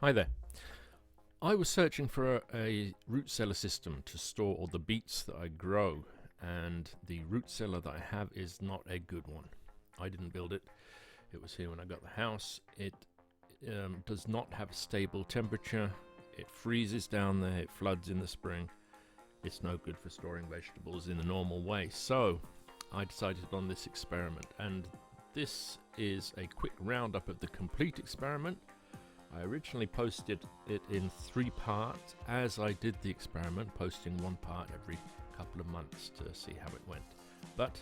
Hi there. I was searching for a root cellar system to store all the beets that I grow, and the root cellar that I have is not a good one. I didn't build it. It was here when I got the house. It does not have a stable temperature. It freezes down there. It floods in the spring. It's no good for storing vegetables in the normal way. So I decided on this experiment, and this is a quick roundup of the complete experiment. I originally posted it in 3 parts as I did the experiment, posting 1 part every couple of months to see how it went. But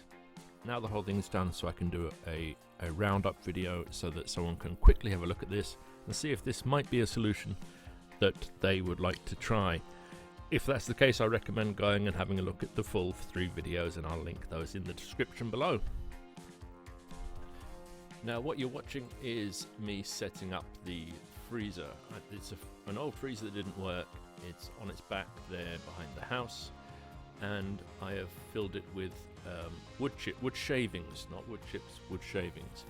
now the whole thing's done, so I can do a roundup video so that someone can quickly have a look at this and see if this might be a solution that they would like to try. If that's the case, I recommend going and having a look at the full 3 videos, and I'll link those in the description below. Now what you're watching is me setting up the freezer. It's an old freezer that didn't work. It's on its back there behind the house, and I have filled it with wood shavings, not wood chips, wood shavings,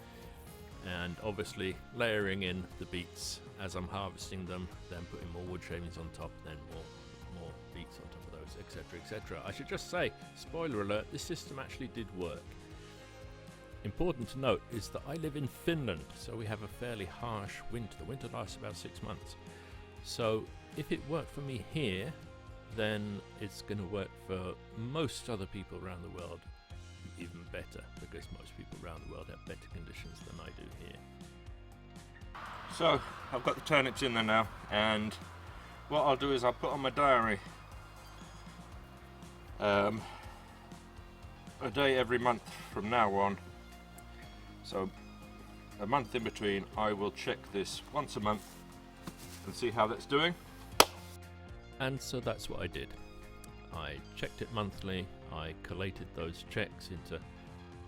and obviously layering in the beets as I'm harvesting them, then putting more wood shavings on top, then more beets on top of those, etc, etc. I should just say, spoiler alert, this system actually did work. Important to note is that I live in Finland, so we have a fairly harsh winter. The winter lasts about 6 months. So if it worked for me here, then it's going to work for most other people around the world even better, because most people around the world have better conditions than I do here. So I've got the turnips in there now, and what I'll do is I'll put on my diary a day every month from now on. So a month in between, I will check this once a month and see how that's doing. And so that's what I did. I checked it monthly. I collated those checks into,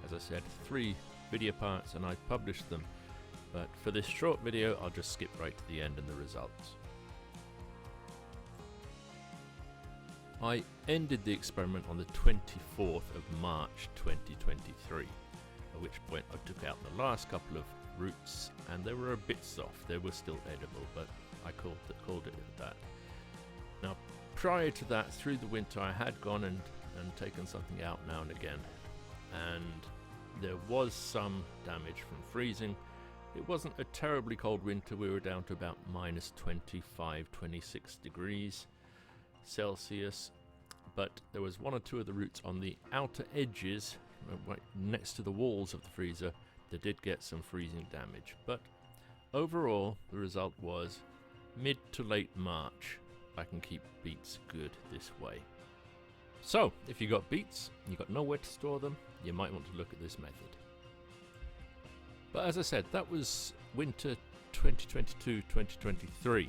as I said, 3 video parts, and I published them. But for this short video, I'll just skip right to the end and the results. I ended the experiment on the 24th of March 2023. At which point I took out the last couple of roots, and they were a bit soft. They were still edible, but I called it at that. Now, prior to that, through the winter, I had gone and taken something out now and again, and there was some damage from freezing. It wasn't a terribly cold winter. We were down to about minus 25, 26 degrees Celsius, but there was 1 or 2 of the roots on the outer edges, right next to the walls of the freezer, that did get some freezing damage. But overall, the result was mid to late March, I can keep beets good this way. So if you got beets, you got nowhere to store them, you might want to look at this method. But as I said, that was winter 2022-2023,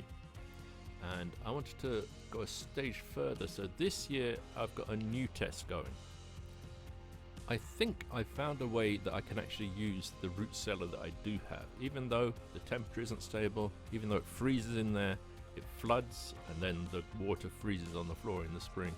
and I wanted to go a stage further. So this year I've got a new test going. I think I found a way that I can actually use the root cellar that I do have. Even though the temperature isn't stable, even though it freezes in there, it floods, and then the water freezes on the floor in the spring.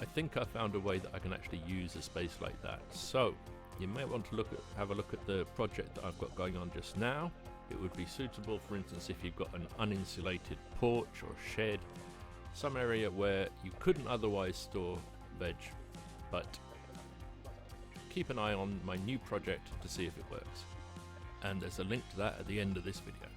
I think I found a way that I can actually use a space like that. So you may want to have a look at the project that I've got going on just now. It would be suitable, for instance, if you've got an uninsulated porch or shed, some area where you couldn't otherwise store veg. But keep an eye on my new project to see if it works. And there's a link to that at the end of this video.